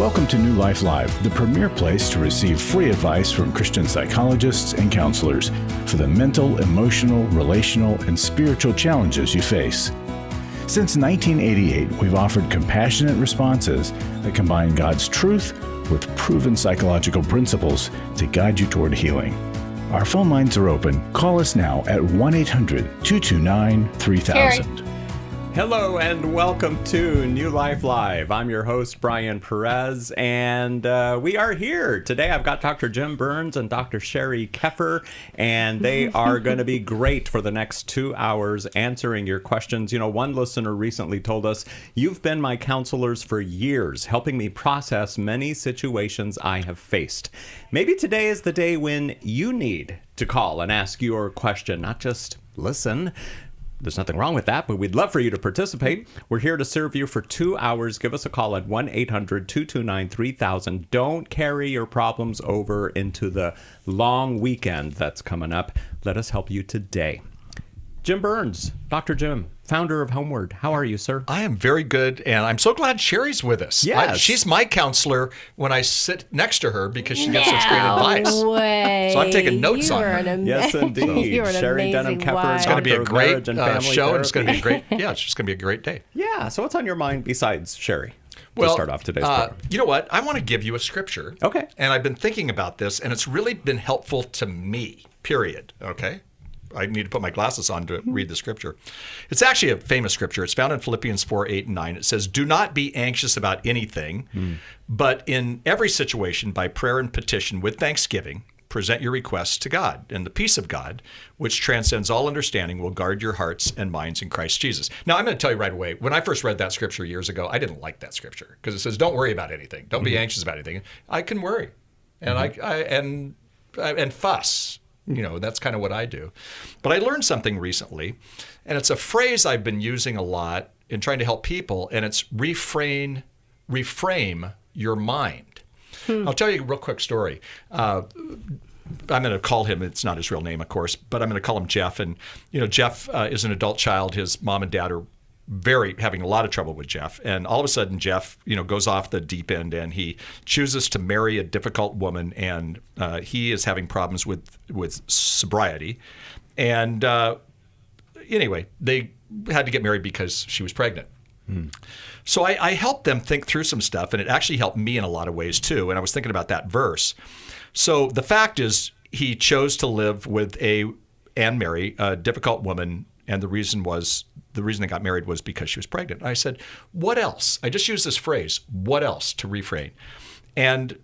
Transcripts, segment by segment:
Welcome to New Life Live, the premier place to receive free advice from Christian psychologists and counselors for the mental, emotional, relational, and spiritual challenges you face. Since 1988, we've offered compassionate responses that combine God's truth with proven psychological principles to guide you toward healing. Our phone lines are open. Call us now at 1-800-229-3000. Hello and welcome to New Life Live. I'm your host, Brian Perez, and we are here. Today I've got Dr. Jim Burns and Dr. Sheri Keffer, and they are going to be great for the next 2 hours answering your questions. You know, one listener recently told us, "You've been my counselors for years, helping me process many situations I have faced." Maybe today is the day when you need to call and ask your question, not just listen. There's nothing wrong with that, but we'd love for you to participate. We're here to serve you for 2 hours. Give us a call at 1-800-229-3000. Don't carry your problems over into the long weekend that's coming up. Let us help you today. Jim Burns, Dr. Jim, founder of Homeward. How are you, sir? I am very good, and I'm so glad Sheri's with us. Yes. She's my counselor when I sit next to her because she gets such great advice. Way. So I'm taking notes on her. Yes, indeed. You're an Sheri Denham amazing Keffer. wife. It's going to be a great show, and it's going to be a great. great. Yeah, it's just going to be a great day. Yeah. So what's on your mind besides Sheri? Well, to start off today's program. You know what? I want to give you a scripture. Okay. And I've been thinking about this, and it's really been helpful to me, period. Okay? I need to put my glasses on to read the scripture. It's actually a famous scripture. It's found in Philippians 4:8-9. It says, "Do not be anxious about anything, but in every situation, by prayer and petition with thanksgiving, present your requests to God. And the peace of God, which transcends all understanding, will guard your hearts and minds in Christ Jesus." Now, I'm going to tell you right away, when I first read that scripture years ago, I didn't like that scripture because it says, don't worry about anything. Don't be anxious about anything. I can worry. And and fuss. You know, that's kind of what I do. But I learned something recently, and it's a phrase I've been using a lot in trying to help people, and it's reframe your mind. I'll tell you a real quick story. I'm going to call him, it's not his real name, of course, but I'm going to call him Jeff. And, you know, Jeff is an adult child. His mom and dad are having a lot of trouble with Jeff. And all of a sudden, Jeff, goes off the deep end and he chooses to marry a difficult woman. And he is having problems with sobriety. And anyway, they had to get married because she was pregnant. So I helped them think through some stuff, and it actually helped me in a lot of ways too. And I was thinking about that verse. So the fact is, he chose to live with and marry a difficult woman, and the reason they got married was because she was pregnant. I said, what else? I just used this phrase, what else, to refrain. And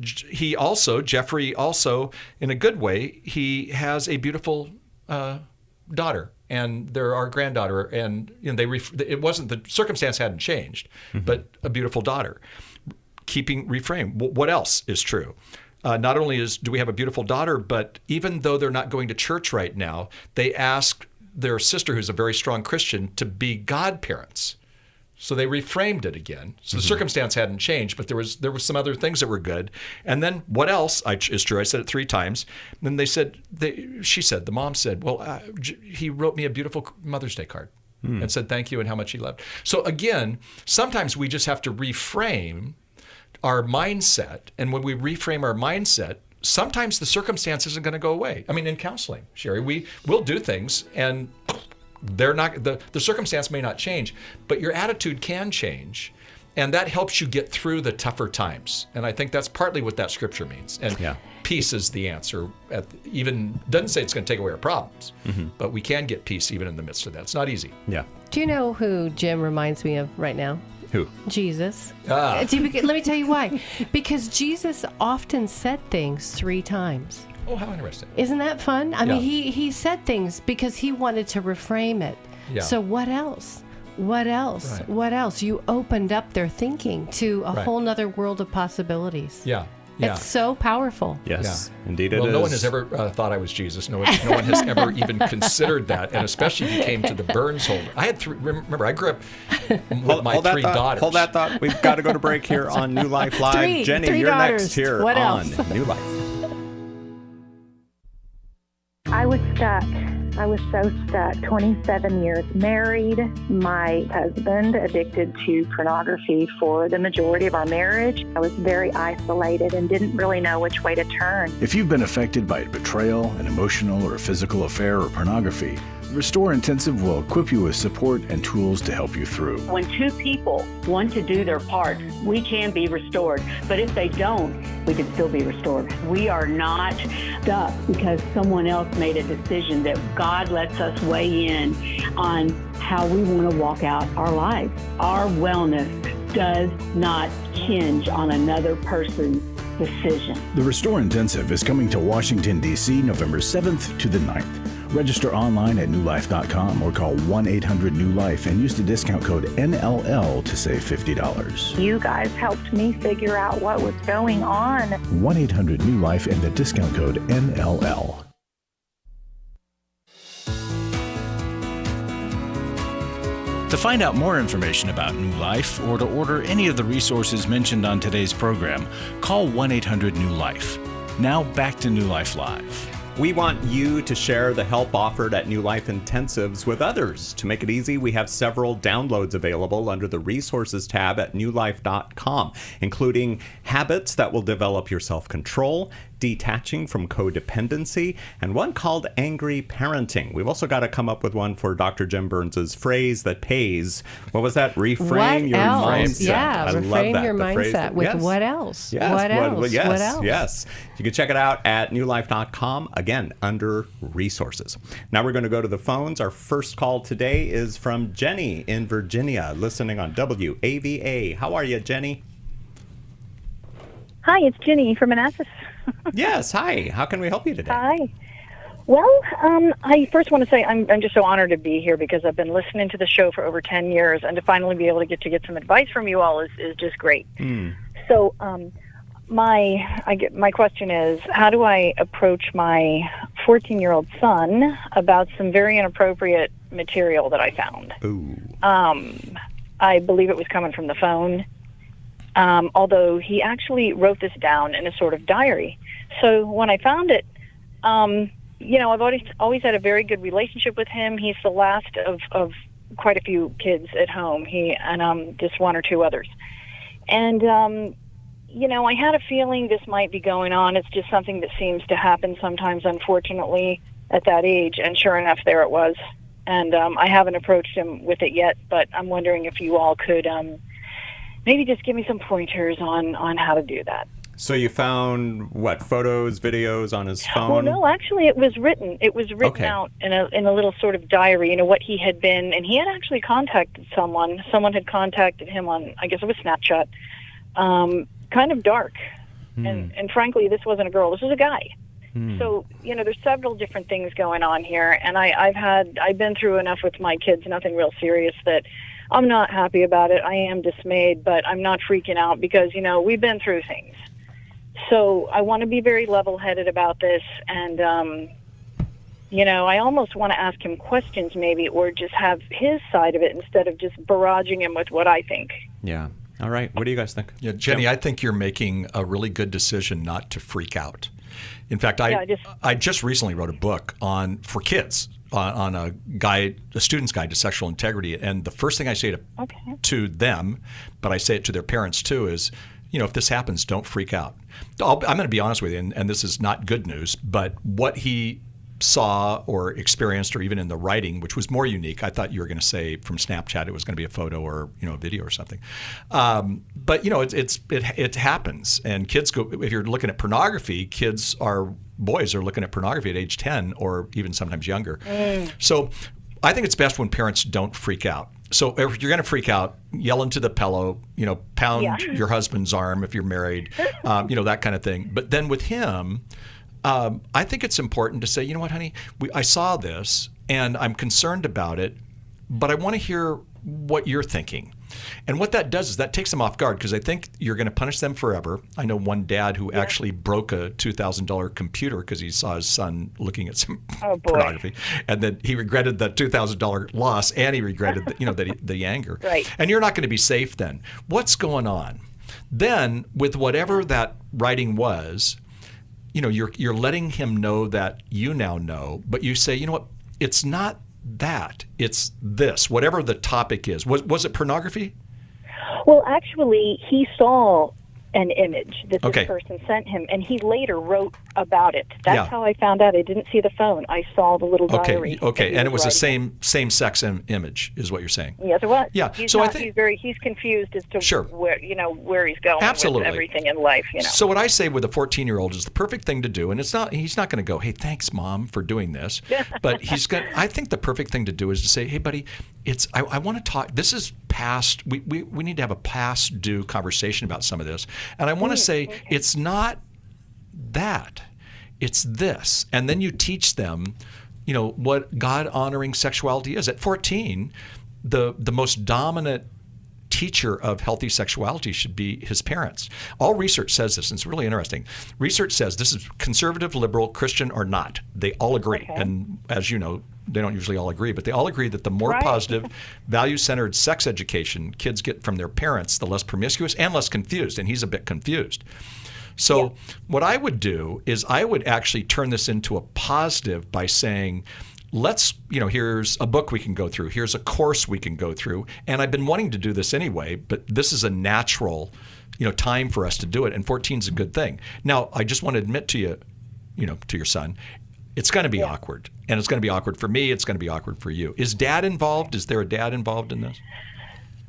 Jeffrey also, in a good way, he has a beautiful daughter, and they're our granddaughter, and it wasn't, the circumstance hadn't changed, but a beautiful daughter. Reframe. What else is true? Not only do we have a beautiful daughter, but even though they're not going to church right now, they ask their sister, who's a very strong Christian, to be godparents. So they reframed it again. So the circumstance hadn't changed, but there was some other things that were good. And then what else is true? I said it 3 times. And then the mom said, well, he wrote me a beautiful Mother's Day card and said thank you and how much he loved. So again, sometimes we just have to reframe our mindset. And when we reframe our mindset, sometimes the circumstance isn't going to go away. I mean, in counseling, Sheri, we'll do things and they're not, the circumstance may not change, but your attitude can change. And that helps you get through the tougher times. And I think that's partly what that scripture means. And peace is the answer. Doesn't say it's going to take away our problems, but we can get peace even in the midst of that. It's not easy. Yeah. Do you know who Jim reminds me of right now? Who? Jesus. Let me tell you why. Because Jesus often said things 3 times. Oh, how interesting. Isn't that fun? I mean, he said things because he wanted to reframe it. Yeah. So what else? What else? Right. What else? You opened up their thinking to a whole nother world of possibilities. Yeah. It's so powerful. Yes, indeed it is. Well, no one has ever thought I was Jesus. No one has ever even considered that, and especially if you came to the Burns home. I had 3. Remember, I grew up with my 3 daughters. Hold that thought. We've got to go to break here on New Life Live. Jenny, 3 you're daughters. next here on New Life. I was stuck. I was so stuck. 27 years married. My husband addicted to pornography for the majority of our marriage. I was very isolated and didn't really know which way to turn. If you've been affected by betrayal, an emotional or physical affair, or pornography, Restore Intensive will equip you with support and tools to help you through. When two people want to do their part, we can be restored. But if they don't, we can still be restored. We are not stuck because someone else made a decision. That God lets us weigh in on how we want to walk out our lives. Our wellness does not hinge on another person's decision. The Restore Intensive is coming to Washington, D.C. November 7th to the 9th. Register online at newlife.com or call 1-800-NEW-LIFE and use the discount code NLL to save $50. You guys helped me figure out what was going on. 1-800-NEW-LIFE and the discount code NLL. To find out more information about New Life or to order any of the resources mentioned on today's program, call 1-800-NEW-LIFE. Now back to New Life Live. We want you to share the help offered at New Life Intensives with others. To make it easy, we have several downloads available under the Resources tab at newlife.com, including habits that will develop your self-control, detaching from codependency, and one called Angry Parenting. We've also got to come up with one for Dr. Jim Burns' phrase that pays. What was that? Reframe your mindset. Yeah, I love reframe that. your The phrase mindset with what else? Yes. What else? Yes. What else? Yes. You can check it out at newlife.com, again, under resources. Now we're going to go to the phones. Our first call today is from Jenny in Virginia, listening on WAVA. How are you, Jenny? Hi, it's Jenny from Manassas. Yes, hi. How can we help you today? Hi. Well, I first want to say I'm just so honored to be here because I've been listening to the show for over 10 years, and to finally be able to get some advice from you all is just great. So my question is, how do I approach my 14-year-old son about some very inappropriate material that I found? Ooh. I believe it was coming from the phone. Although he actually wrote this down in a sort of diary. So when I found it, I've always had a very good relationship with him. He's the last of quite a few kids at home. He and just one or two others. And, I had a feeling this might be going on. It's just something that seems to happen sometimes, unfortunately, at that age. And sure enough, there it was. And I haven't approached him with it yet, but I'm wondering if you all could maybe just give me some pointers on how to do that. So you found what, photos, videos on his phone? Well, no, actually, it was written. It was written out in a little sort of diary. What he had been, and he had actually contacted someone. Someone had contacted him on, I guess it was Snapchat. Kind of dark, and frankly, this wasn't a girl. This was a guy. So there's several different things going on here, and I've been through enough with my kids. Nothing real serious that. I'm not happy about it. I am dismayed, but I'm not freaking out because, we've been through things. So I want to be very level-headed about this. And, I almost want to ask him questions maybe, or just have his side of it instead of just barraging him with what I think. Yeah. All right. What do you guys think? Yeah, Jenny, I think you're making a really good decision not to freak out. In fact, I just recently wrote a book for kids on a student's guide to sexual integrity, and the first thing I say to them, but I say it to their parents too, is, if this happens, don't freak out. I'm going to be honest with you, and this is not good news, but what he saw or experienced, or even in the writing, which was more unique. I thought you were going to say from Snapchat it was going to be a photo or a video or something. But it happens, and kids go. If you're looking at pornography, boys are looking at pornography at age 10 or even sometimes younger. So I think it's best when parents don't freak out. So if you're going to freak out, yell into the pillow, pound your husband's arm if you're married, that kind of thing. But then with him, I think it's important to say, you know what, honey, I saw this and I'm concerned about it, but I want to hear what you're thinking. And what that does is that takes them off guard because I think you're going to punish them forever. I know one dad who actually broke a $2,000 computer because he saw his son looking at some pornography, and then he regretted the $2,000 loss, and he regretted the anger. Right. And you're not going to be safe then. What's going on? Then with whatever that writing was, you're letting him know that you now know, but you say, you know what? it's not that. It's this, whatever the topic is. Was it pornography? Well, actually, he saw an image that this person sent him, and he later wrote about it. That's how I found out. I didn't see the phone. I saw the little diary. Okay, and it was the same-sex image, is what you're saying. Yes, it was. Yeah. He's so not, I think he's confused as to where he's going with everything in life. So what I say with a 14-year-old is the perfect thing to do, and he's not going to go, "Hey, thanks, Mom, for doing this," but I think the perfect thing to do is to say, "Hey, buddy, I want to talk. This is past. We need to have a past due conversation about some of this, and I want to say it's not that, it's this." And then you teach them, what God-honoring sexuality is. At 14, the most dominant teacher of healthy sexuality should be his parents. All research says this, and it's really interesting. Research says this is conservative, liberal, Christian, or not. They all agree. Okay. And as you know, they don't usually all agree, but they all agree that the more positive, value-centered sex education kids get from their parents, the less promiscuous and less confused. And he's a bit confused. So what I would do is I would actually turn this into a positive by saying, here's a book we can go through. Here's a course we can go through. And I've been wanting to do this anyway, but this is a natural, time for us to do it. And 14 is a good thing. Now, I just want to admit to you, to your son, it's going to be awkward. And it's going to be awkward for me. It's going to be awkward for you. Is Dad involved? Is there a dad involved in this?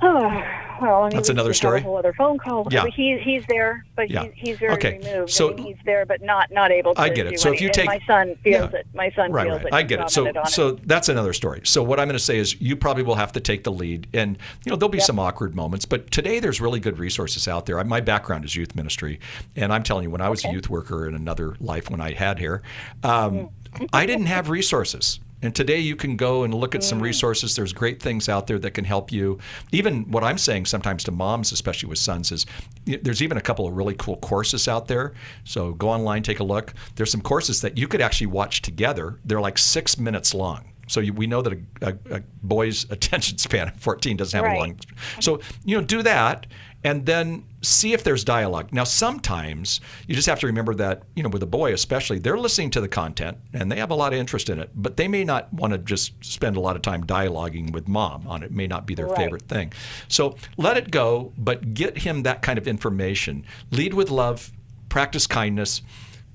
That's another story. A whole other phone call. Yeah. He's there, but he's very removed. So he's there, but not able to. I get it. So if you take, my son feels it. My son feels it. I get it. So that's another story. So what I'm going to say is, you probably will have to take the lead, and there'll be some awkward moments. But today there's really good resources out there. My background is youth ministry, and I'm telling you, when I was a youth worker in another life when I had hair, I didn't have resources. And today you can go and look at some resources. There's great things out there that can help you. Even what I'm saying sometimes to moms, especially with sons, is there's even a couple of really cool courses out there. So go online, take a look. There's some courses that you could actually watch together. They're like 6 minutes long. So we know that a boy's attention span at 14 doesn't have a long. So do that, and then see if there's dialogue. Now, sometimes you just have to remember that with a boy especially, they're listening to the content and they have a lot of interest in it, but they may not want to just spend a lot of time dialoguing with Mom on it. It may not be their favorite thing. So let it go, but get him that kind of information. Lead with love, practice kindness.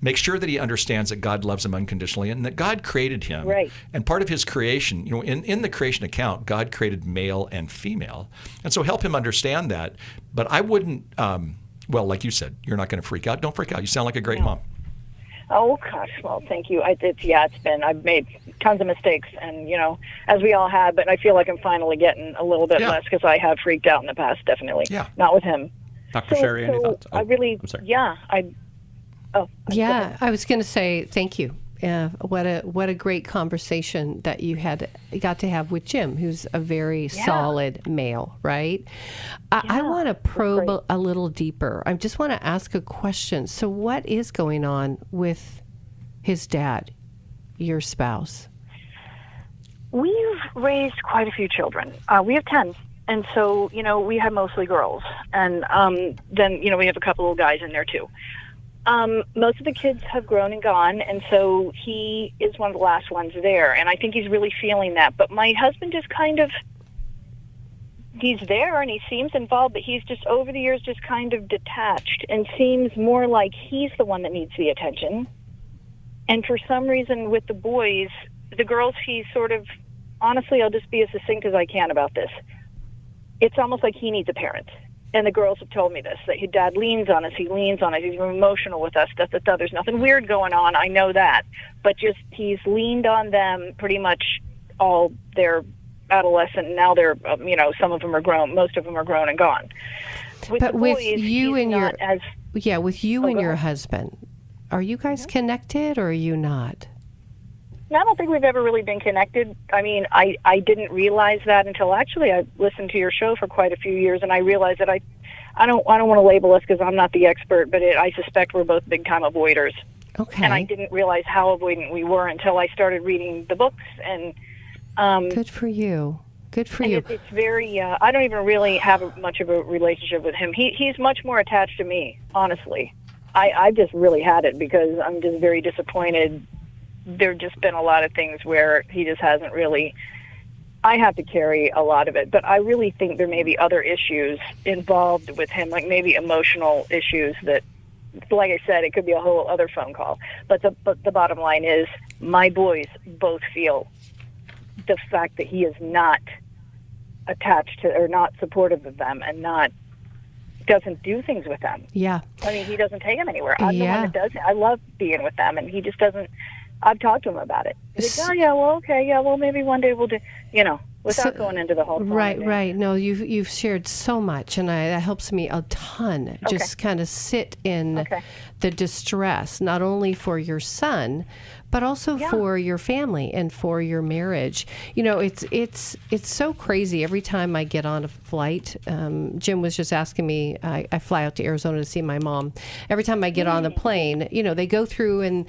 Make sure that he understands that God loves him unconditionally and that God created him. Right. And part of his creation, in the creation account, God created male and female. And so help him understand that. But I wouldn't, like you said, you're not going to freak out. Don't freak out. You sound like a great mom. Oh, gosh. Well, thank you. I've made tons of mistakes, and, as we all have, but I feel like I'm finally getting a little bit less because I have freaked out in the past, definitely. Yeah. Not with him. Dr. Sheri, any thoughts? I'm sorry. I was going to say thank you. What a great conversation that you got to have with Jim, who's a very solid male, right? I want to probe a little deeper. I just want to ask a question. So what is going on with his dad, your spouse? We've raised quite a few children. We have 10. And so, we have mostly girls. And then, we have a couple of guys in there too. Most of the kids have grown and gone, and so he is one of the last ones there, and I think he's really feeling that. But my husband is he's there and he seems involved, but he's just over the years just kind of detached and seems more like he's the one that needs the attention. And for some reason with the boys, the girls, he's sort of, honestly, I'll just be as succinct as I can about this. It's almost like he needs a parent. And the girls have told me this, that his dad leans on us. He leans on us. He's emotional with us. There's nothing weird going on. I know that. But just he's leaned on them pretty much all their adolescent. Now they're, some of them are grown. Most of them are grown and gone. With you and your husband, are you guys connected or are you not? I don't think we've ever really been connected. I mean, I didn't realize that until actually I listened to your show for quite a few years, and I realized that I don't want to label us because I'm not the expert, but I suspect we're both big-time avoiders. Okay. And I didn't realize how avoidant we were until I started reading the books. And good for you. Good for you. It's very. I don't even really have much of a relationship with him. He's much more attached to me, honestly. I just really had it because I'm just very disappointed there just been a lot of things where he just hasn't really. I have to carry a lot of it, but I really think there may be other issues involved with him, like maybe emotional issues that, like I said, it could be a whole other phone call. But the bottom line is, my boys both feel the fact that he is not attached to or not supportive of them and doesn't do things with them. Yeah. I mean, he doesn't take them anywhere. I'm the one that does it. I love being with them, and he just doesn't. I've talked to him about it. He's like, oh, yeah, well, okay, yeah, well, maybe one day we'll do, without going into the whole thing. Right. No, you've shared so much, and that helps me a ton. Okay. Just kind of sit in the distress, not only for your son, but also for your family and for your marriage. It's so crazy. Every time I get on a flight, Jim was just asking me, I fly out to Arizona to see my mom. Every time I get on the plane, they go through and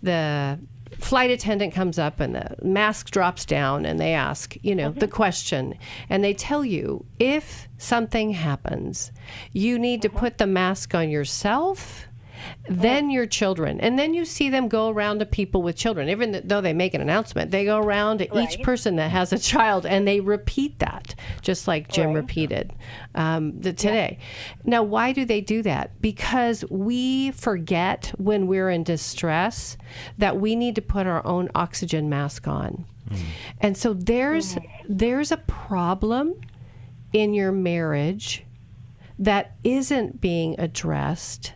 the flight attendant comes up and the mask drops down and they ask, the question. And they tell you, if something happens, you need to put the mask on yourself, then your children. And then you see them go around to people with children. Even though they make an announcement, they go around to each person that has a child and they repeat that, just like Jim repeated today. Now, why do they do that? Because we forget when we're in distress that we need to put our own oxygen mask on. And so there's a problem in your marriage that isn't being addressed,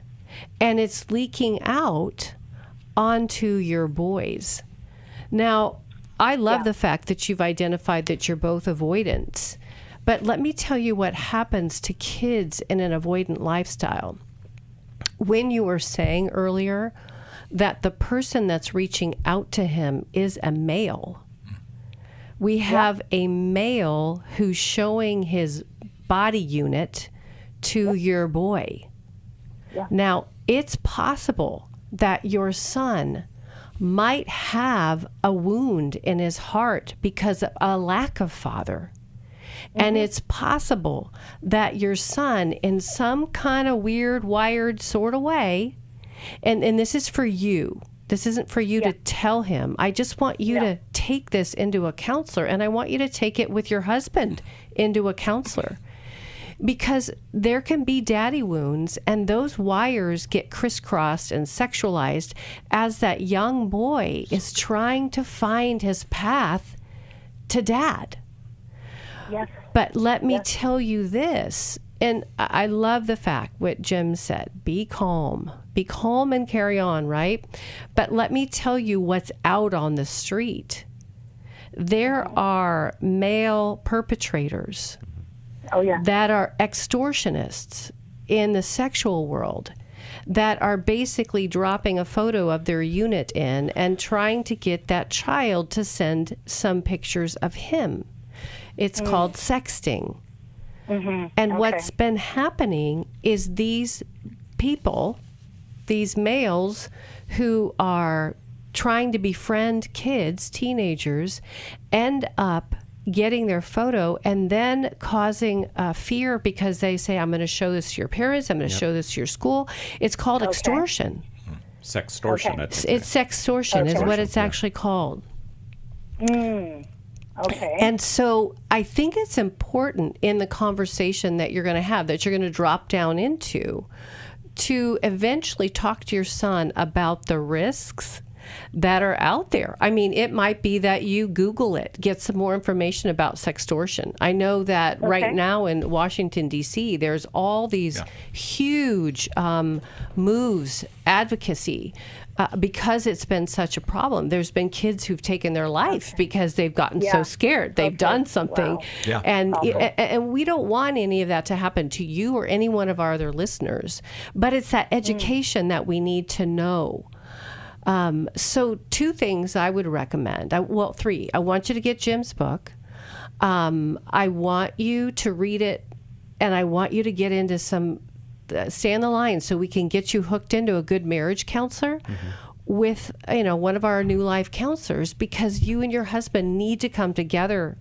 and it's leaking out onto your boys. Now, I love the fact that you've identified that you're both avoidant, but let me tell you what happens to kids in an avoidant lifestyle. When you were saying earlier that the person that's reaching out to him is a male, we have a male who's showing his body unit to your boy. Now, it's possible that your son might have a wound in his heart because of a lack of father. And it's possible that your son, in some kind of weird, wired sort of way, and this is for you. This isn't for you to tell him. I just want you to take this into a counselor, and I want you to take it with your husband into a counselor. Because there can be daddy wounds, and those wires get crisscrossed and sexualized as that young boy is trying to find his path to dad. Yes. But let me tell you this, and I love the fact what Jim said, be calm and carry on, right? But let me tell you what's out on the street. There are male perpetrators that are extortionists in the sexual world that are basically dropping a photo of their unit in and trying to get that child to send some pictures of him. It's called sexting. And what's been happening is these people, these males who are trying to befriend kids, teenagers, end up getting their photo and then causing fear because they say, I'm going to show this to your parents, I'm going to show this to your school. It's called extortion. Sextortion. It's sextortion is what it's actually called. And so I think it's important in the conversation that you're going to have, that you're going to drop down into, to eventually talk to your son about the risks that are out there. I mean, it might be that you Google it, get some more information about sextortion. I know that right now in Washington, D.C., there's all these huge moves, advocacy, because it's been such a problem. There's been kids who've taken their life because they've gotten so scared. They've done something. Wow. And we don't want any of that to happen to you or any one of our other listeners. But it's that education that we need to know. So 2 things I would recommend. 3. I want you to get Jim's book. I want you to read it, and I want you to get into some, stay on the line so we can get you hooked into a good marriage counselor with, one of our New Life counselors, because you and your husband need to come together,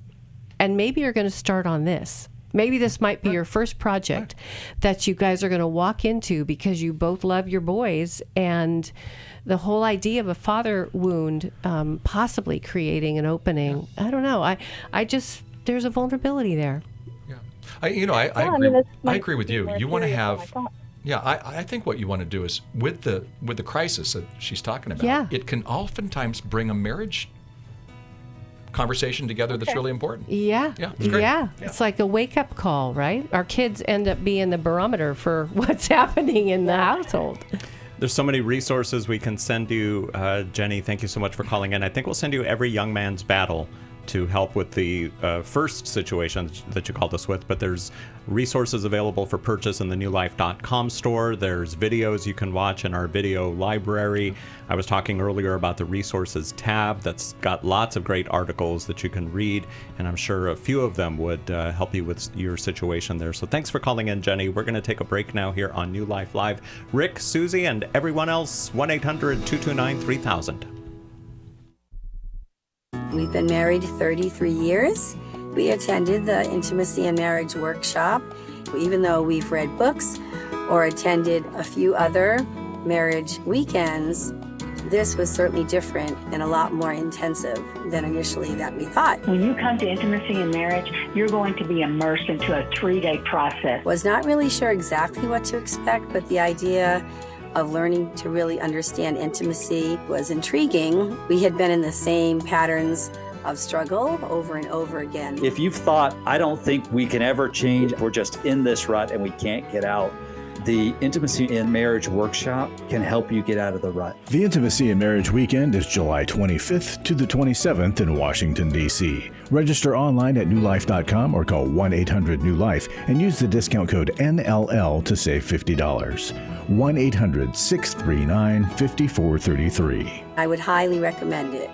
and maybe you're going to start on this. Maybe this might be your first project that you guys are going to walk into because you both love your boys, and the whole idea of a father wound possibly creating an opening. Yeah. I don't know. I just, there's a vulnerability there. Yeah. I agree with you. You want to have... Yeah, I think what you want to do is with the crisis that she's talking about, it can oftentimes bring a marriage conversation together that's really important. Yeah. Yeah, it's great. Yeah. It's like a wake-up call, right? Our kids end up being the barometer for what's happening in the household. There's so many resources we can send you. Jenny, thank you so much for calling in. I think we'll send you Every Young Man's Battle to help with the first situation that you called us with, but there's resources available for purchase in the newlife.com store. There's videos you can watch in our video library. I was talking earlier about the resources tab that's got lots of great articles that you can read, and I'm sure a few of them would help you with your situation there. So thanks for calling in, Jenny. We're going to take a break now here on New Life Live. Rick, Susie, and everyone else, 1-800-229-3000. We've been married 33 years. We attended the Intimacy and Marriage Workshop. Even though we've read books or attended a few other marriage weekends, this was certainly different and a lot more intensive than initially that we thought. When you come to Intimacy and Marriage, you're going to be immersed into a 3-day process. Was not really sure exactly what to expect, but the idea of learning to really understand intimacy was intriguing. We had been in the same patterns of struggle over and over again. If you've thought, I don't think we can ever change, we're just in this rut and we can't get out, the Intimacy and Marriage Workshop can help you get out of the rut. The Intimacy and Marriage Weekend is July 25th to the 27th in Washington, D.C. Register online at newlife.com or call 1-800-NEW-LIFE and use the discount code NLL to save $50. 1-800-639-5433. I would highly recommend it.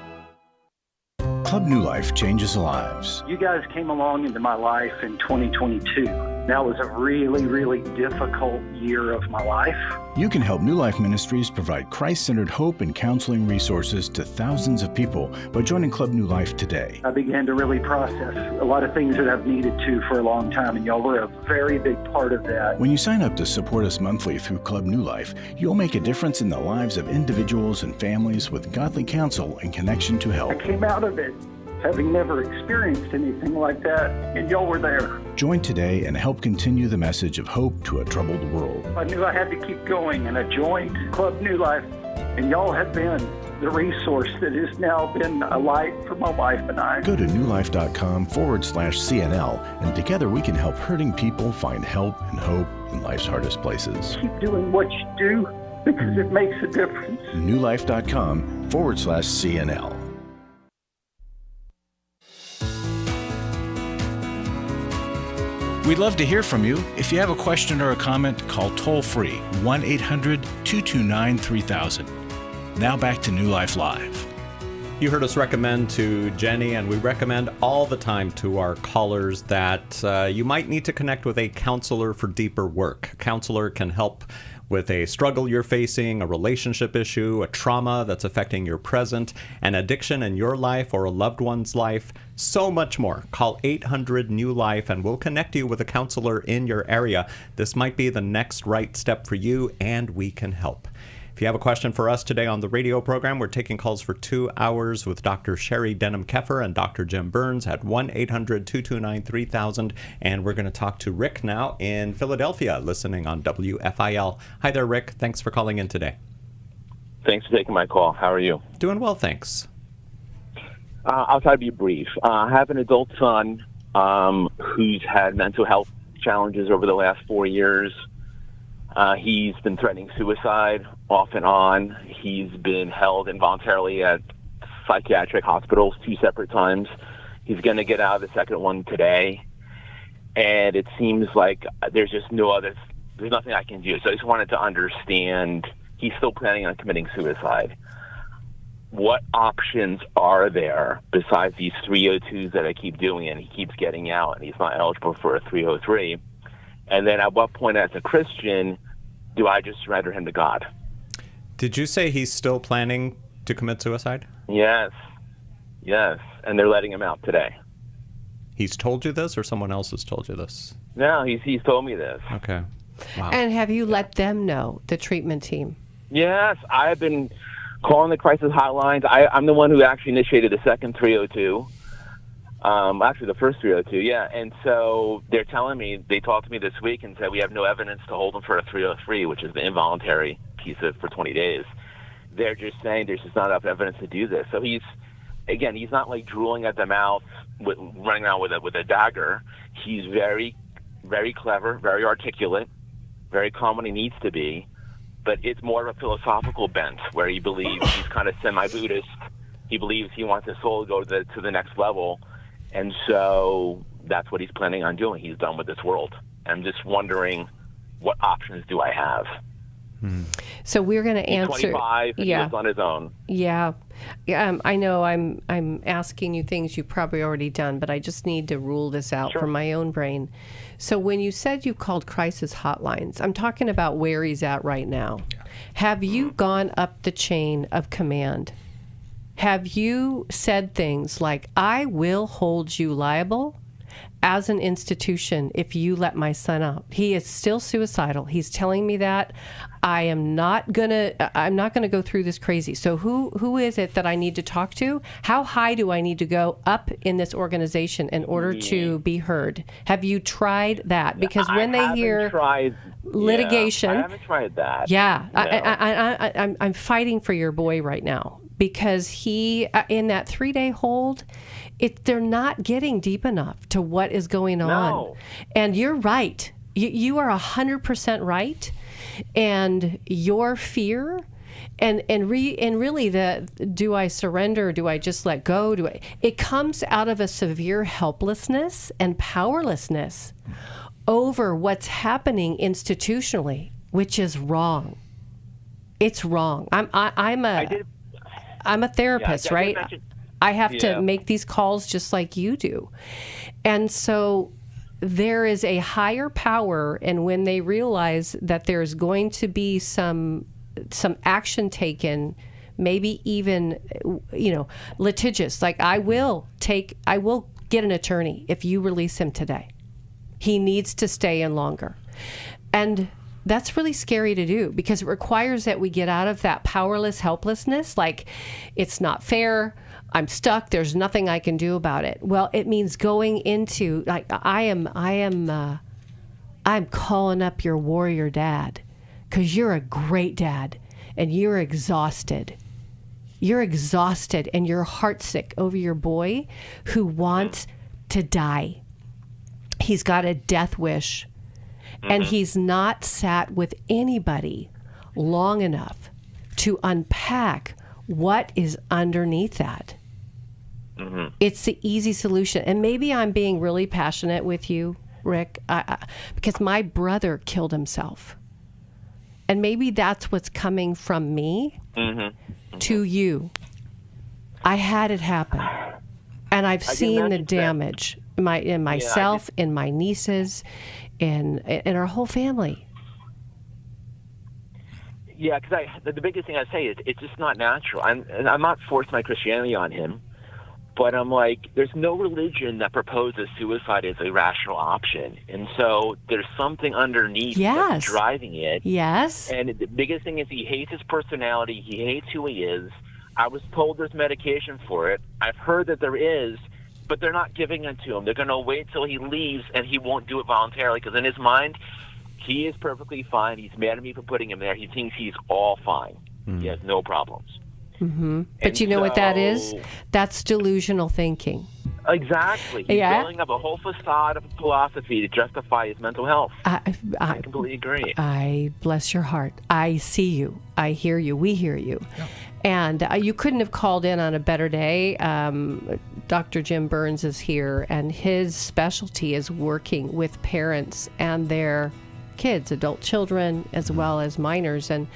Club New Life changes lives. You guys came along into my life in 2022. That was a really, really difficult year of my life. You can help New Life Ministries provide Christ-centered hope and counseling resources to thousands of people by joining Club New Life today. I began to really process a lot of things that I've needed to for a long time, and y'all were a very big part of that. When you sign up to support us monthly through Club New Life, you'll make a difference in the lives of individuals and families with godly counsel and connection to help. I came out of it having never experienced anything like that, and y'all were there. Join today and help continue the message of hope to a troubled world. I knew I had to keep going, and I joined Club New Life, and y'all have been the resource that has now been a light for my wife and I. Go to newlife.com/CNL, and together we can help hurting people find help and hope in life's hardest places. Keep doing what you do because it makes a difference. newlife.com/CNL. We'd love to hear from you. If you have a question or a comment, call toll-free 1-800-229-3000. Now back to New Life Live. You heard us recommend to Jenny, and we recommend all the time to our callers that you might need to connect with a counselor for deeper work. A counselor can help with a struggle you're facing, a relationship issue, a trauma that's affecting your present, an addiction in your life or a loved one's life, so much more. Call 800-NEW-LIFE and we'll connect you with a counselor in your area. This might be the next right step for you, and we can help. If you have a question for us today on the radio program, we're taking calls for 2 hours with Dr. Sheri Denham Keffer and Dr. Jim Burns at 1-800-229-3000. And we're going to talk to Rick now in Philadelphia, listening on WFIL. Hi there, Rick. Thanks for calling in today. Thanks for taking my call. How are you? Doing well, thanks. I'll try to be brief. I have an adult son who's had mental health challenges over the last 4 years. He's been threatening suicide off and on. He's been held involuntarily at psychiatric hospitals 2 separate times. He's going to get out of the second one today. And it seems like there's nothing I can do. So I just wanted to understand, he's still planning on committing suicide. What options are there besides these 302s that I keep doing, and he keeps getting out and he's not eligible for a 303? And then at what point as a Christian do I just surrender him to God? Did you say he's still planning to commit suicide? Yes. And they're letting him out today. He's told you this, or someone else has told you this? No, he's told me this. Okay. Wow. And have you let them know, the treatment team? Yes, I've been calling the crisis hotlines. I'm the one who actually initiated the second 302. Actually, the first 302, yeah. And so they're telling me, they talked to me this week and said we have no evidence to hold him for a 303, which is the involuntary piece of for 20 days. They're just saying there's just not enough evidence to do this. So he's not like drooling at the mouth, running around with a dagger. He's very, very clever, very articulate, very calm when he needs to be. But it's more of a philosophical bent where he believes he's kind of semi-Buddhist. He believes he wants his soul to go to the next level. And so that's what he's planning on doing. He's done with this world. I'm just wondering, what options do I have? So we're going to answer. He's 25 and he lives on his own. Yeah. I know I'm asking you things you've probably already done, but I just need to rule this out from my own brain. So when you said you called crisis hotlines, I'm talking about where he's at right now. Yeah. Have you gone up the chain of command? Have you said things like, I will hold you liable as an institution if you let my son out? He is still suicidal. He's telling me that. I'm not gonna go through this crazy. So who is it that I need to talk to? How high do I need to go up in this organization in order to be heard? Have you tried that? Because when they hear litigation, I haven't tried that. Yeah, No. I'm fighting for your boy right now because he in that 3-day hold. They're not getting deep enough to what is going on. No. And you're right. You are 100% right. And your fear and really do I surrender? Do I just let go? It comes out of a severe helplessness and powerlessness over what's happening institutionally, which is wrong. It's wrong. I'm a therapist, right? I have to make these calls just like you do. And so there is a higher power, and when they realize that there's going to be some action taken, maybe even, litigious, like I will get an attorney if you release him today. He needs to stay in longer. And that's really scary to do because it requires that we get out of that powerless helplessness, like it's not fair, I'm stuck, there's nothing I can do about it. Well, it means going into, like, I'm calling up your warrior dad because you're a great dad and you're exhausted. You're exhausted and you're heartsick over your boy who wants to die. He's got a death wish. And he's not sat with anybody long enough to unpack what is underneath that. It's the easy solution. And maybe I'm being really passionate with you, Rick, because my brother killed himself. And maybe that's what's coming from me to you. I had it happen. And I've seen the damage in myself, in my nieces, in our whole family. Yeah, because the biggest thing I say is it's just not natural. I'm not forcing my Christianity on him, but I'm like, there's no religion that proposes suicide as a rational option, and so there's something underneath that's driving it. Yes. And the biggest thing is he hates his personality. He hates who he is. I was told there's medication for it. I've heard that there is. But they're not giving it to him. They're going to wait till he leaves, and he won't do it voluntarily because in his mind, he is perfectly fine. He's mad at me for putting him there. He thinks he's all fine. He has no problems. But you know what that is? That's delusional thinking. Exactly. He's building up a whole facade of philosophy to justify his mental health. I completely agree. I bless your heart. I see you. I hear you. We hear you. Yeah. And you couldn't have called in on a better day. Dr. Jim Burns is here, and his specialty is working with parents and their kids, adult children, as well as minors. And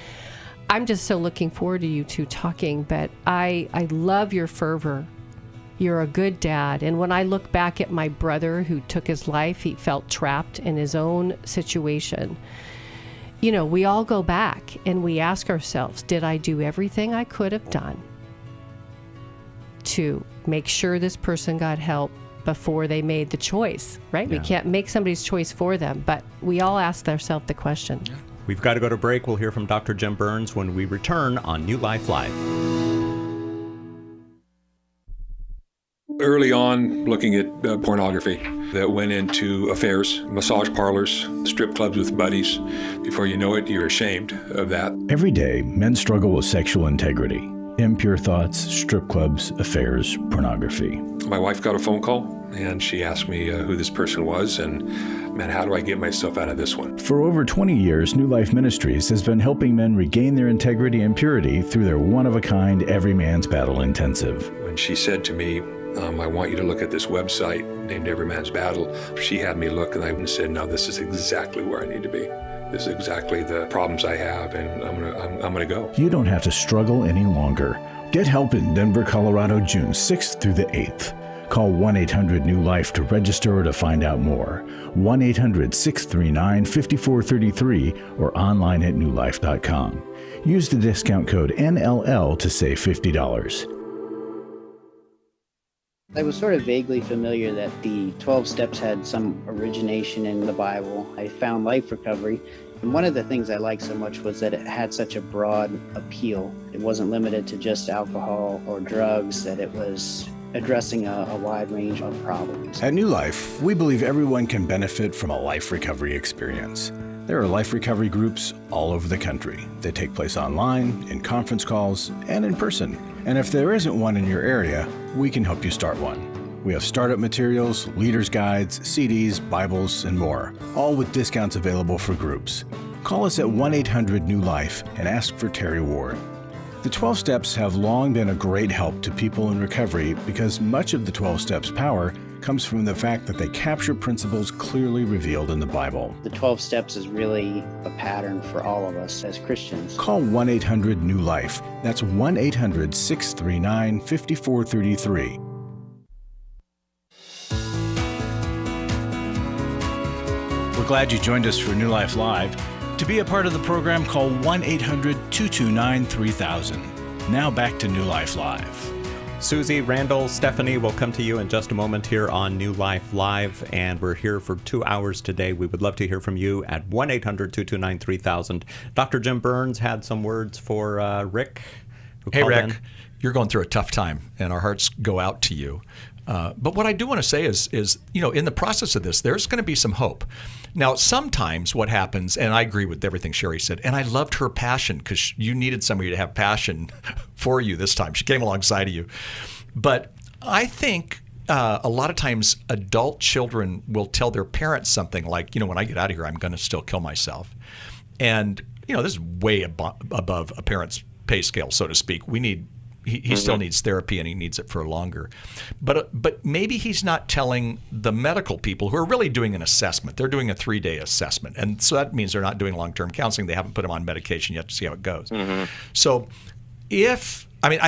I'm just so looking forward to you two talking, but I love your fervor. You're a good dad. And when I look back at my brother who took his life, he felt trapped in his own situation. You know, we all go back and we ask ourselves, did I do everything I could have done to make sure this person got help before they made the choice, right? Yeah. We can't make somebody's choice for them, but we all ask ourselves the question. We've got to go to break. We'll hear from Dr. Jim Burns when we return on New Life Live. Early on, looking at pornography that went into affairs, massage parlors, strip clubs with buddies. Before you know it, you're ashamed of that. Every day, men struggle with sexual integrity, impure thoughts, strip clubs, affairs, pornography. My wife got a phone call, and she asked me who this person was, and man, how do I get myself out of this one? For over 20 years, New Life Ministries has been helping men regain their integrity and purity through their one-of-a-kind Every Man's Battle intensive. When she said to me, I want you to look at this website named Every Man's Battle, she had me look, and I said, no, this is exactly where I need to be. This is exactly the problems I have, and I'm gonna go. You don't have to struggle any longer. Get help in Denver, Colorado, June 6th through the 8th. Call 1-800-NEW-LIFE to register or to find out more. 1-800-639-5433 or online at newlife.com. Use the discount code NLL to save $50. I was sort of vaguely familiar that the 12 steps had some origination in the Bible. I found Life Recovery, and one of the things I liked so much was that it had such a broad appeal. It wasn't limited to just alcohol or drugs, that it was addressing a wide range of problems. At New Life, we believe everyone can benefit from a life recovery experience. There are life recovery groups all over the country. They take place online, in conference calls, and in person. And if there isn't one in your area, we can help you start one. We have startup materials, leaders' guides, CDs, Bibles, and more, all with discounts available for groups. Call us at 1-800-NEW-LIFE and ask for Terry Ward. The 12 Steps have long been a great help to people in recovery because much of the 12 Steps' power comes from the fact that they capture principles clearly revealed in the Bible. The 12 steps is really a pattern for all of us as Christians. Call 1-800-NEW-LIFE. That's 1-800-639-5433. We're glad you joined us for New Life Live. To be a part of the program, call 1-800-229-3000. Now back to New Life Live. Susie, Randall, Stephanie will come to you in just a moment here on New Life Live, and we're here for 2 hours today. We would love to hear from you at 1-800-229-3000. Dr. Jim Burns had some words for Rick. Hey, Rick, you're going through a tough time, and our hearts go out to you. But what I do want to say is, in the process of this, there's going to be some hope. Now, sometimes what happens, and I agree with everything Sheri said, and I loved her passion because you needed somebody to have passion for you this time. She came alongside of you. But I think a lot of times adult children will tell their parents something like, when I get out of here, I'm going to still kill myself. And, this is way above a parent's pay scale, so to speak. He still needs therapy, and he needs it for longer. But maybe he's not telling the medical people who are really doing an assessment. They're doing a 3-day assessment. And so that means they're not doing long-term counseling. They haven't put him on medication yet to see how it goes. So I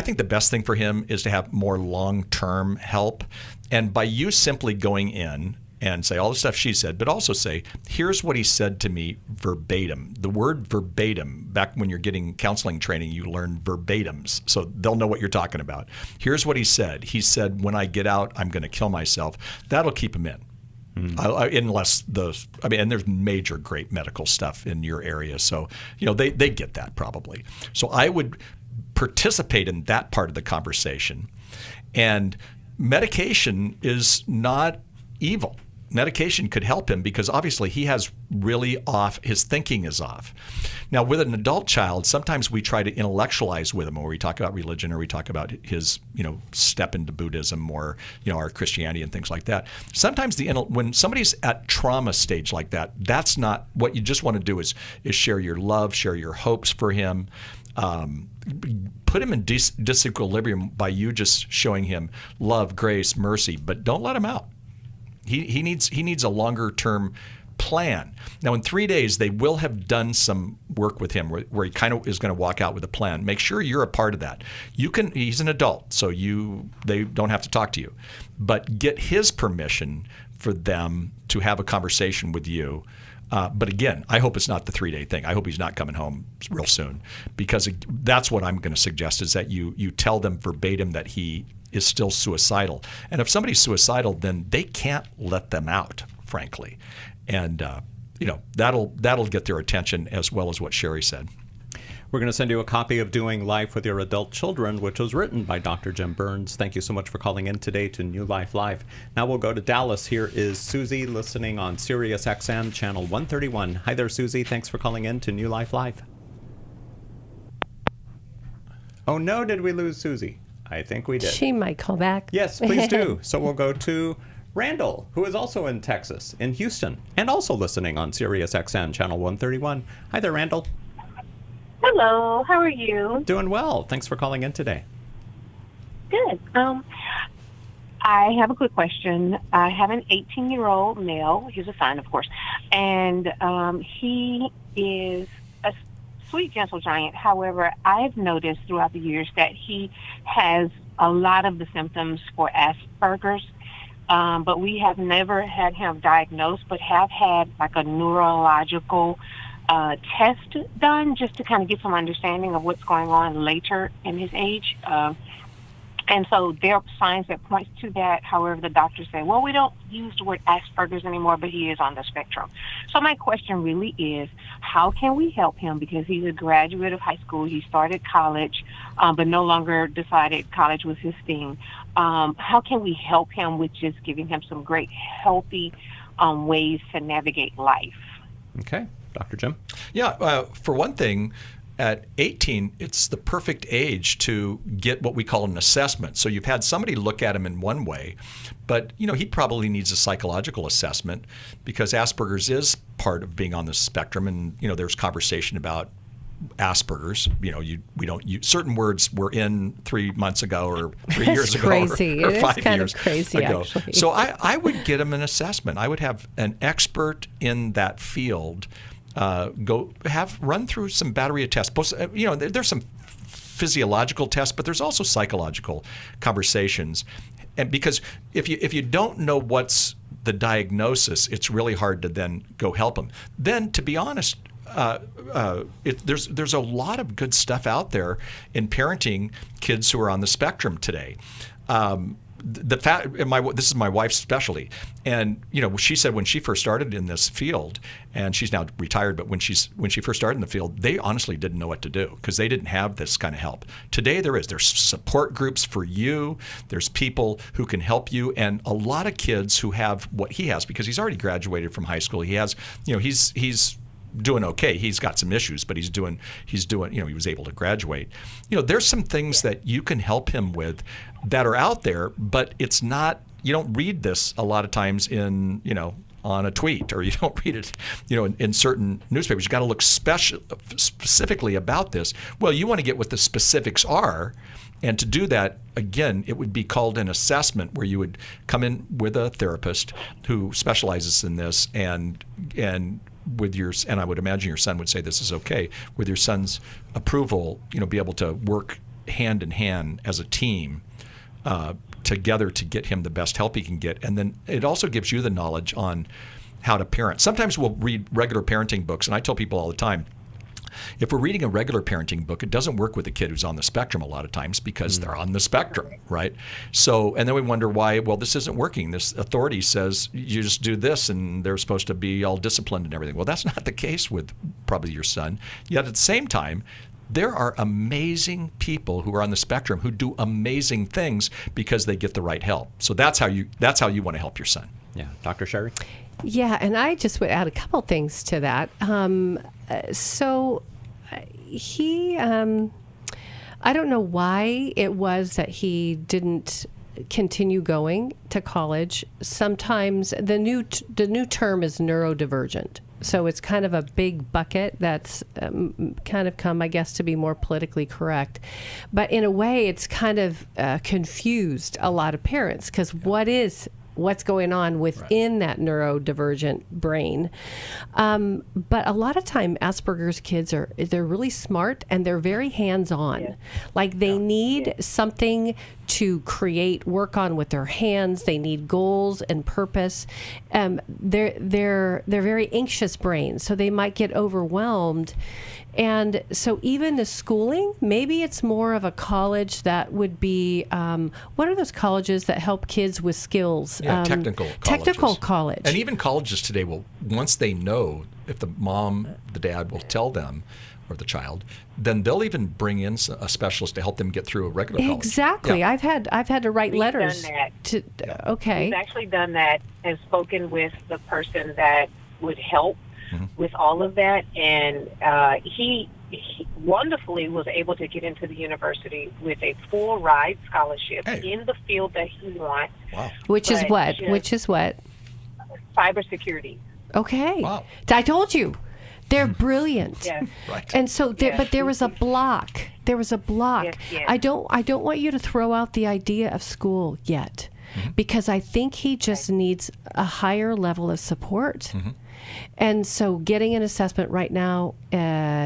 think the best thing for him is to have more long-term help. And by you simply going in and say all the stuff she said, but also say, here's what he said to me verbatim. The word verbatim, back when you're getting counseling training, you learn verbatims, so they'll know what you're talking about. Here's what he said. He said, when I get out, I'm going to kill myself. That'll keep him in. Unless and there's major great medical stuff in your area. So, they get that probably. So I would participate in that part of the conversation. And medication is not evil. Medication could help him because obviously he has his thinking is off. Now, with an adult child, sometimes we try to intellectualize with him, or we talk about religion, or we talk about his, step into Buddhism, or, our Christianity and things like that. Sometimes when somebody's at trauma stage like that, that's not what you just want to do is share your love, share your hopes for him. Put him in disequilibrium by you just showing him love, grace, mercy, but don't let him out. He needs a longer term plan. Now, in 3 days, they will have done some work with him where he kind of is going to walk out with a plan. Make sure you're a part of that. He's an adult, so they don't have to talk to you, but get his permission for them to have a conversation with you. But again, I hope it's not the 3-day thing. I hope he's not coming home real soon, because that's what I'm going to suggest is that you tell them verbatim that he is still suicidal. And if somebody's suicidal, then they can't let them out, frankly. And, that'll get their attention, as well as what Sheri said. We're going to send you a copy of Doing Life with Your Adult Children, which was written by Dr. Jim Burns. Thank you so much for calling in today to New Life Live. Now we'll go to Dallas. Here is Susie listening on Sirius XM channel 131. Hi there, Susie. Thanks for calling in to New Life Live. Oh no, did we lose Susie? I think we did. She might call back. Yes, please do. So we'll go to Randall, who is also in Texas, in Houston, and also listening on Sirius XM channel 131. Hi there, Randall. Hello, how are you? Doing well. Thanks for calling in today. Good. I have a quick question. I have an 18-year-old male. He's a son, of course. And he is a sweet, gentle giant. However, I've noticed throughout the years that he has a lot of the symptoms for Asperger's. But we have never had him diagnosed, but have had like a neurological test done just to kind of get some understanding of what's going on later in his age. And so there are signs that point to that. However, the doctors say, well, we don't use the word Asperger's anymore, but he is on the spectrum. So my question really is, how can we help him? Because he's a graduate of high school. He started college, but no longer decided college was his thing. How can we help him with just giving him some great, healthy ways to navigate life? Okay. Dr. Jim? Yeah, for one thing, at 18, it's the perfect age to get what we call an assessment. So you've had somebody look at him in one way, but he probably needs a psychological assessment, because Asperger's is part of being on the spectrum, and there's conversation about Asperger's. We don't use certain words were in 3 months ago or 3 years ago crazy. or it 5 is kind years of crazy, ago. actually. So I would get him an assessment. I would have an expert in that field run through some battery of tests. There's some physiological tests, but there's also psychological conversations. And because if you don't know what's the diagnosis, it's really hard to then go help them. Then, to be honest, there's a lot of good stuff out there in parenting kids who are on the spectrum today. This is my wife's specialty, and she said when she first started in this field, and she's now retired, but when she first started in the field, they honestly didn't know what to do because they didn't have this kind of help. Today there's support groups for you. There's people who can help you, and a lot of kids who have what he has, because he's already graduated from high school. He has, he's doing okay. He's got some issues, but he's doing, he was able to graduate. There's some things that you can help him with that are out there, but it's not, you don't read this a lot of times in, on a tweet, or you don't read it, in certain newspapers. You got to look specifically about this. Well, you want to get what the specifics are. And to do that, again, it would be called an assessment, where you would come in with a therapist who specializes in this, and I would imagine your son would say this is okay, with your son's approval, be able to work hand in hand as a team together to get him the best help he can get. And then it also gives you the knowledge on how to parent. Sometimes we'll read regular parenting books, and I tell people all the time, if we're reading a regular parenting book, it doesn't work with a kid who's on the spectrum a lot of times, because they're on the spectrum, right? So, and then we wonder why, well, this isn't working. This authority says you just do this and they're supposed to be all disciplined and everything. Well, that's not the case with probably your son. Yet at the same time, there are amazing people who are on the spectrum who do amazing things because they get the right help. So that's how you want to help your son. Yeah. Dr. Sheri? Yeah, and I just would add a couple things to that. So he, I don't know why it was that he didn't continue going to college. Sometimes the new term is neurodivergent. So it's kind of a big bucket that's kind of come, I guess, to be more politically correct. But in a way, it's kind of confused a lot of parents, because what is what's going on within that neurodivergent brain. But a lot of time Asperger's kids they're really smart and they're very hands-on. Yeah. Like they need something to work on with their hands. They need goals and purpose. They're very anxious brains, so they might get overwhelmed. And so even the schooling, maybe it's more of a college that would be, what are those colleges that help kids with skills? Yeah, technical colleges. Technical college. And even colleges today will, once they know, if the mom, the dad will tell them, or the child, then they'll even bring in a specialist to help them get through a regular college. Exactly. Yeah. I've had to write letters. Done that. Okay. We've actually done that and spoken with the person that would help with all of that, and he wonderfully was able to get into the university with a full ride scholarship in the field that he wants. Wow. Which is what? Cybersecurity. Okay. Wow. I told you. They're brilliant. Yes. Right. And so, but there was a block. Yes. I don't want you to throw out the idea of school yet, because I think he just needs a higher level of support. And so getting an assessment right now,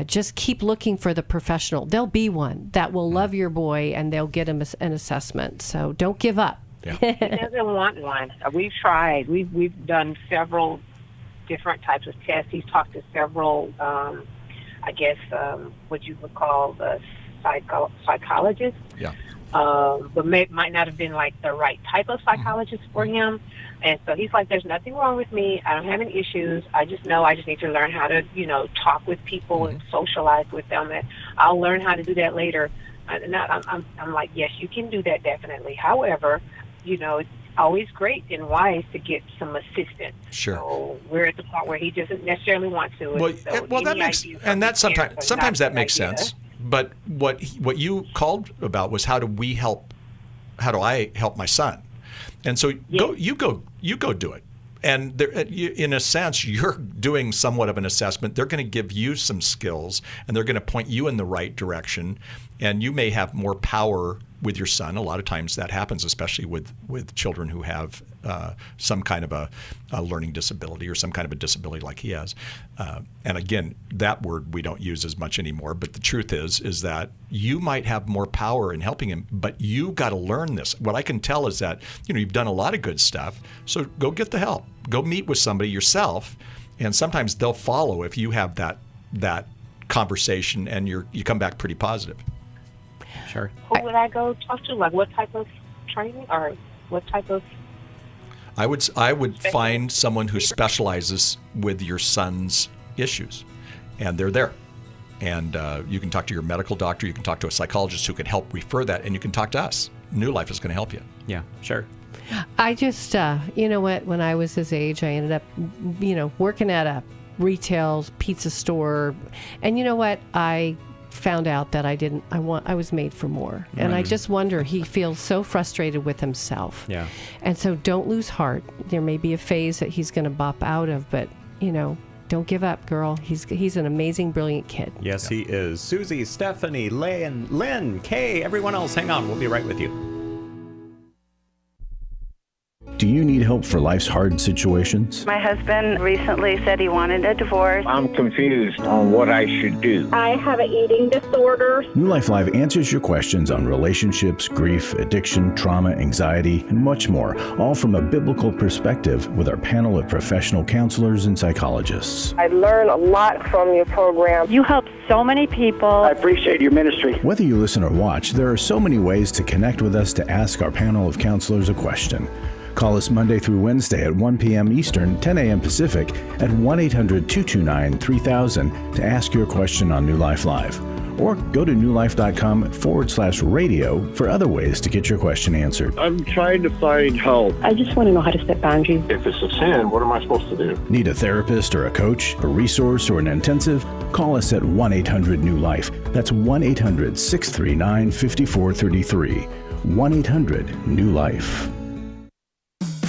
just keep looking for the professional. There'll be one that will love your boy, and they'll get him an assessment. So don't give up. Yeah. He doesn't want one. We've tried. We've done several different types of tests. He's talked to several, what you would call the psychologists. Yeah. But might not have been like the right type of psychologist for him. And so he's like, there's nothing wrong with me. I don't have any issues. I just know I just need to learn how to, talk with people and socialize with them. And I'll learn how to do that later. I'm like, yes, you can do that definitely. However, it's always great and wise to get some assistance. Sure. So we're at the point where he doesn't necessarily want to. Well, that makes, and that sometimes that makes sense. But what you called about was how do I help my son? And so you go do it. And in a sense, you're doing somewhat of an assessment. They're going to give you some skills, and they're going to point you in the right direction. And you may have more power with your son. A lot of times that happens, especially with children who have some kind of a learning disability or some kind of a disability like he has. And again, that word we don't use as much anymore. But the truth is that you might have more power in helping him, but you got to learn this. What I can tell is that you've done a lot of good stuff. So go get the help. Go meet with somebody yourself, and sometimes they'll follow if you have that conversation and you come back pretty positive. Sure. Who would I go talk to? Like what type of training or what type of? I would find someone who specializes with your son's issues, and they're there. And you can talk to your medical doctor. You can talk to a psychologist who can help refer that, and you can talk to us. New Life is going to help you. Yeah, sure. I just, when I was his age, I ended up, working at a retail pizza store, and I found out that I was made for more. And I just wonder, he feels so frustrated with himself. Yeah. And so don't lose heart. There may be a phase that he's going to bop out of, but, don't give up, girl. He's an amazing, brilliant kid. Yes, he is. Susie, Stephanie, Lynn, Kay, everyone else, hang on. We'll be right with you. Do you need help for life's hard situations? My husband recently said he wanted a divorce. I'm confused on what I should do. I have an eating disorder. New Life Live answers your questions on relationships, grief, addiction, trauma, anxiety, and much more, all from a biblical perspective with our panel of professional counselors and psychologists. I learn a lot from your program. You help so many people. I appreciate your ministry. Whether you listen or watch, there are so many ways to connect with us to ask our panel of counselors a question. Call us Monday through Wednesday at 1 p.m. Eastern, 10 a.m. Pacific at 1-800-229-3000 to ask your question on New Life Live. Or go to newlife.com/radio for other ways to get your question answered. I'm trying to find help. I just want to know how to set boundaries. If it's a sin, what am I supposed to do? Need a therapist or a coach, a resource, or an intensive? Call us at 1-800-NEW-LIFE. That's 1-800-639-5433. 1-800-NEW-LIFE.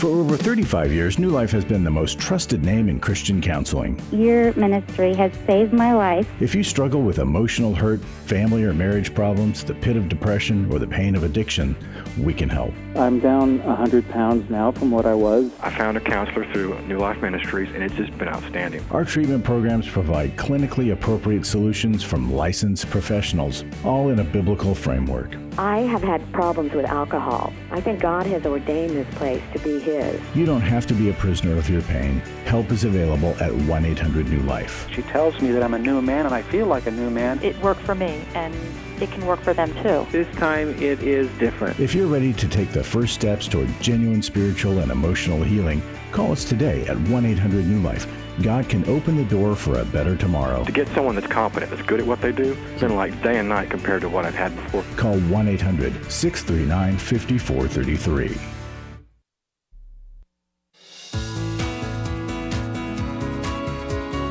For over 35 years, New Life has been the most trusted name in Christian counseling. Your ministry has saved my life. If you struggle with emotional hurt, family or marriage problems, the pit of depression, or the pain of addiction, we can help. I'm down 100 pounds now from what I was. I found a counselor through New Life Ministries, and it's just been outstanding. Our treatment programs provide clinically appropriate solutions from licensed professionals, all in a biblical framework. I have had problems with alcohol. I think God has ordained this place to be His. You don't have to be a prisoner of your pain. Help is available at 1-800-NEW-LIFE. She tells me that I'm a new man, and I feel like a new man. It worked for me, and it can work for them too. This time it is different. If you're ready to take the first steps toward genuine spiritual and emotional healing, call us today at 1-800-NEW-LIFE. God can open the door for a better tomorrow. To get someone that's competent, that's good at what they do, it's been like day and night compared to what I've had before. Call 1-800-639-5433.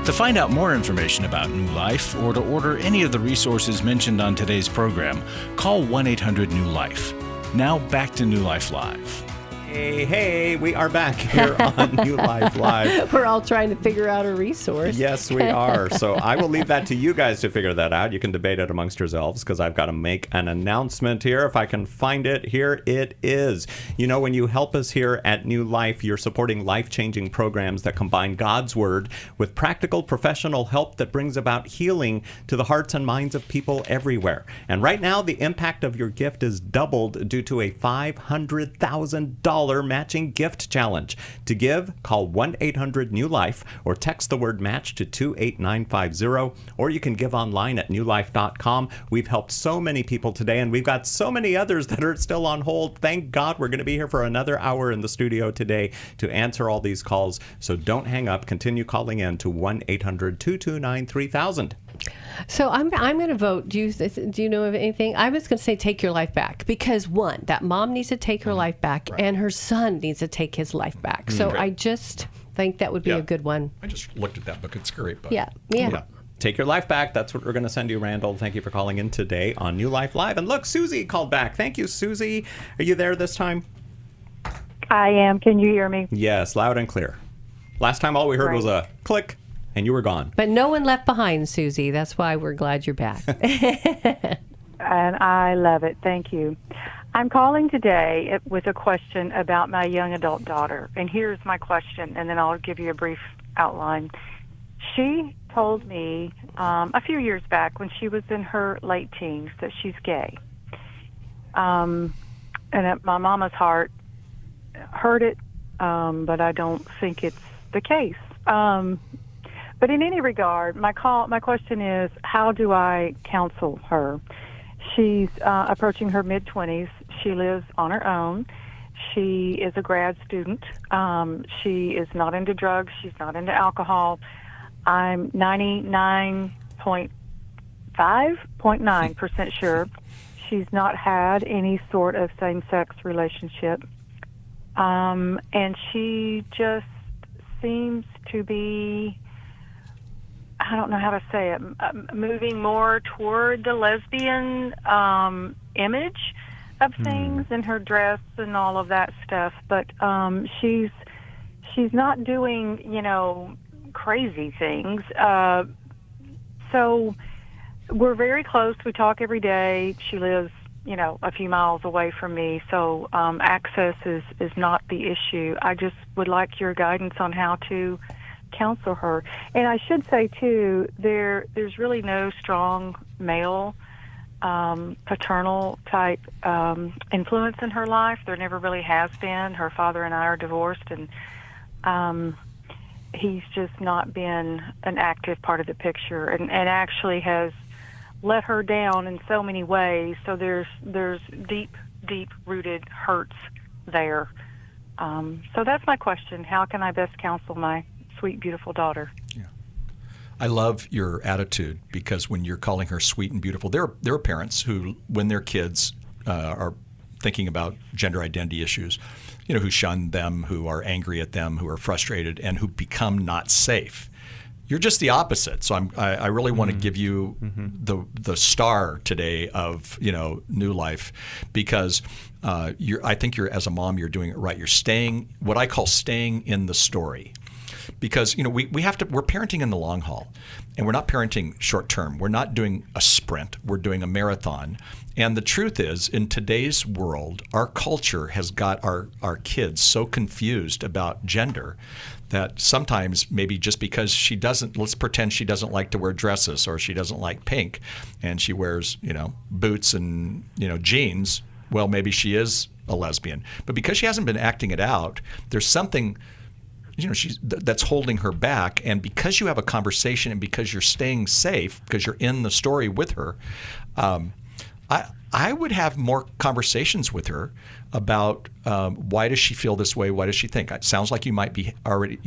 To find out more information about New Life or to order any of the resources mentioned on today's program, call 1-800-NEW-LIFE. Now back to New Life Live. Hey, we are back here on New Life Live. We're all trying to figure out a resource. Yes, we are. So I will leave that to you guys to figure that out. You can debate it amongst yourselves because I've got to make an announcement here. If I can find it, here it is. You know, when you help us here at New Life, you're supporting life-changing programs that combine God's Word with practical professional help that brings about healing to the hearts and minds of people everywhere. And right now, the impact of your gift is doubled due to a $500,000 matching gift challenge. To give, call 1-800-NEW-LIFE or text the word match to 28950, or you can give online at newlife.com. We've helped so many people today, and we've got so many others that are still on hold. Thank God we're going to be here for another hour in the studio today to answer all these calls. So don't hang up. Continue calling in to 1-800-229-3000. So I'm going to vote. Do you know of anything? I was going to say take your life back because, one, that mom needs to take her life back, and her son needs to take his life back. So I just think that would be a good one. I just looked at that book. It's a great book. Yeah. Take your life back. That's what we're going to send you, Randall. Thank you for calling in today on New Life Live. And look, Susie called back. Thank you, Susie. Are you there this time? I am. Can you hear me? Yes, loud and clear. Last time all we heard was a click, and you were gone. But no one left behind, Susie. That's why we're glad you're back. And I love it. Thank you. I'm calling today with a question about my young adult daughter. And here's my question, and then I'll give you a brief outline. She told me a few years back when she was in her late teens that she's gay. And my mama's heart heard it, but I don't think it's the case. But in any regard, my question is, how do I counsel her? She's approaching her mid-20s. She lives on her own. She is a grad student. She is not into drugs. She's not into alcohol. I'm 99.9% sure she's not had any sort of same-sex relationship. And she just seems to be, I don't know how to say it, moving more toward the lesbian image of things in her dress and all of that stuff. But she's not doing, crazy things. So we're very close. We talk every day. She lives, a few miles away from me. So access is not the issue. I just would like your guidance on how to counsel her. And I should say too, there's really no strong male paternal type influence in her life. There never really has been. Her father and I are divorced, and he's just not been an active part of the picture, and actually has let her down in so many ways. So there's deep rooted hurts there. So that's my question. How can I best counsel my sweet, beautiful daughter? Yeah. I love your attitude, because when you're calling her sweet and beautiful, there are parents who, when their kids are thinking about gender identity issues, who shun them, who are angry at them, who are frustrated, and who become not safe. You're just the opposite. So I really want to give you the star today of New Life, because I think you're, as a mom, you're doing it right. You're staying, what I call staying in the story, because we're parenting in the long haul, and we're not parenting short term. We're not doing a sprint. We're doing a marathon. And the truth is, in today's world, our culture has got our kids so confused about gender that sometimes, maybe just because let's pretend she doesn't like to wear dresses, or she doesn't like pink, and she wears, boots and, jeans, well, maybe she is a lesbian. But because she hasn't been acting it out, there's something, that's holding her back. And because you have a conversation, and because you're staying safe, because you're in the story with her, I would have more conversations with her about why does she feel this way? Why does she think? It sounds like you might be already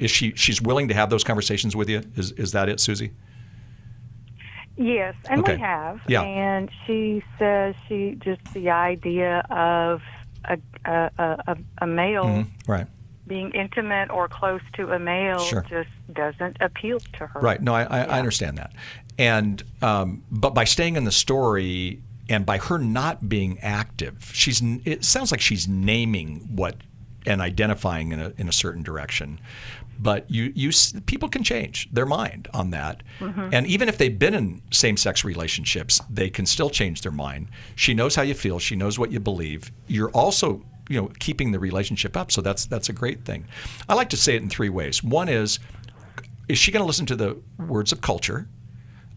she's willing to have those conversations with you. Is that it, Susie? Yes, and Okay. we have. Yeah. And she says the idea of a male Right. being intimate or close to a male Sure. just doesn't appeal to her. Right. No, I understand that. And but by staying in the story, and by her not being active, it sounds like she's naming what and identifying in a certain direction. But people can change their mind on that. And even if they've been in same-sex relationships, they can still change their mind. She knows how you feel. She knows what you believe. You're also keeping the relationship up. So that's a great thing. I like to say it in three ways. One is she going to listen to the words of culture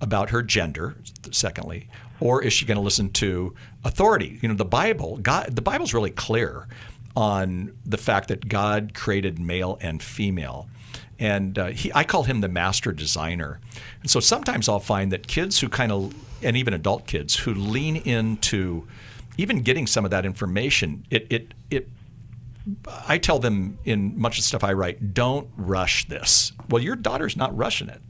about her gender, secondly, or is she going to listen to authority? The Bible's really clear on the fact that God created male and female. And I call him the master designer. And so sometimes I'll find that kids and even adult kids who lean into even getting some of that information, I tell them in much of the stuff I write, don't rush this. Well, your daughter's not rushing it.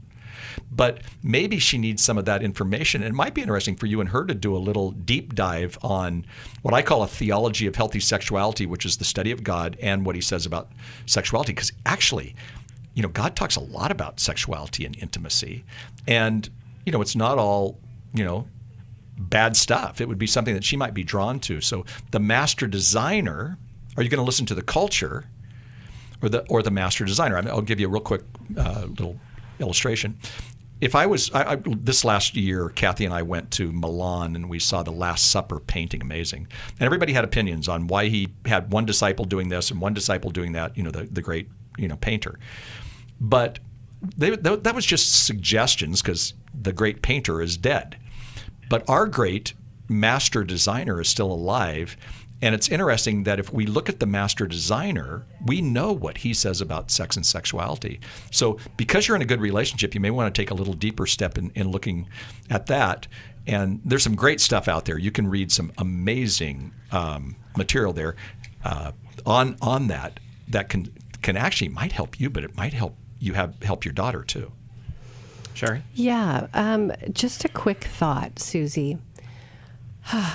But maybe she needs some of that information. It might be interesting for you and her to do a little deep dive on what I call a theology of healthy sexuality, which is the study of God and what he says about sexuality. Because actually, God talks a lot about sexuality and intimacy. And, it's not all, bad stuff. It would be something that she might be drawn to. So the master designer, are you going to listen to the culture or the master designer? I'll give you a real quick little illustration. If I was this last year, Kathy and I went to Milan and we saw the Last Supper painting, amazing, and everybody had opinions on why he had one disciple doing this and one disciple doing that. The great painter, but that was just suggestions because the great painter is dead, but our great master designer is still alive. And it's interesting that if we look at the master designer, we know what he says about sex and sexuality. So because you're in a good relationship, you may want to take a little deeper step in looking at that. And there's some great stuff out there. You can read some amazing material there on that can actually might help you, but it might help your daughter too. Sheri? Yeah. Just a quick thought, Susie.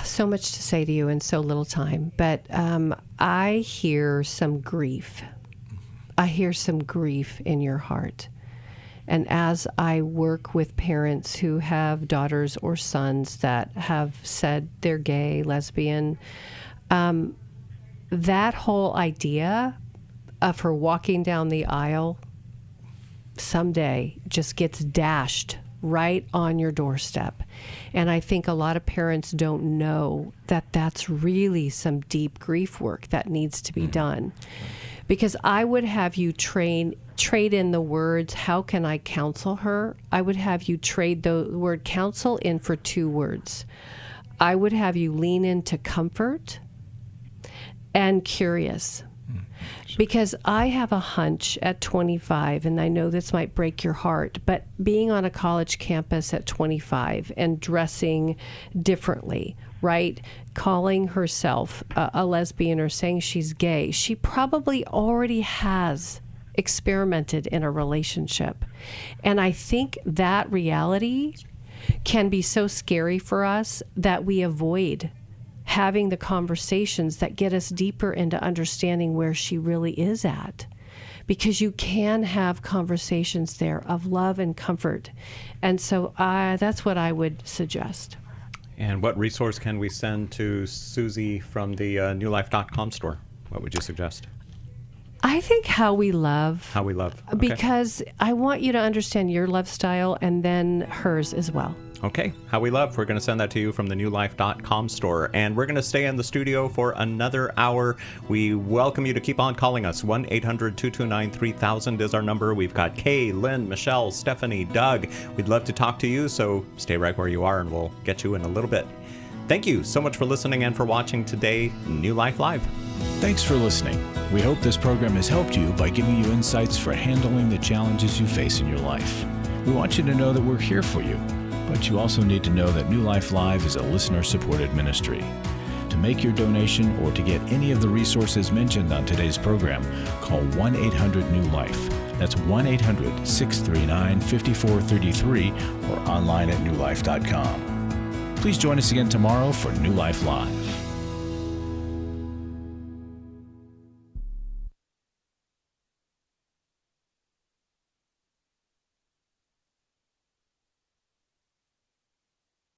So much to say to you in so little time, but I hear some grief. I hear some grief in your heart. And as I work with parents who have daughters or sons that have said they're gay, lesbian, that whole idea of her walking down the aisle someday just gets dashed right on your doorstep. And I think a lot of parents don't know that that's really some deep grief work that needs to be done. Because I would have you trade in the words, how can I counsel her? I would have you trade the word counsel in for two words. I would have you lean into comfort and curious. Because I have a hunch at 25, and I know this might break your heart, but being on a college campus at 25 and dressing differently, right? Calling herself a lesbian or saying she's gay, she probably already has experimented in a relationship. And I think that reality can be so scary for us that we avoid having the conversations that get us deeper into understanding where she really is at. because you can have conversations there of love and comfort. And so that's what I would suggest. And what resource can we send to Susie from the newlife.com store? What would you suggest? I think How We Love. How We Love. Okay. Because I want you to understand your love style and then hers as well. Okay, How We Love. We're going to send that to you from the newlife.com store. And we're going to stay in the studio for another hour. We welcome you to keep on calling us. 1-800-229-3000 is our number. We've got Kay, Lynn, Michelle, Stephanie, Doug. We'd love to talk to you, so stay right where you are and we'll get you in a little bit. Thank you so much for listening and for watching today, New Life Live. Thanks for listening. We hope this program has helped you by giving you insights for handling the challenges you face in your life. We want you to know that we're here for you, but you also need to know that New Life Live is a listener-supported ministry. To make your donation or to get any of the resources mentioned on today's program, call 1-800-NEW-LIFE. That's 1-800-639-5433 or online at newlife.com. Please join us again tomorrow for New Life Live.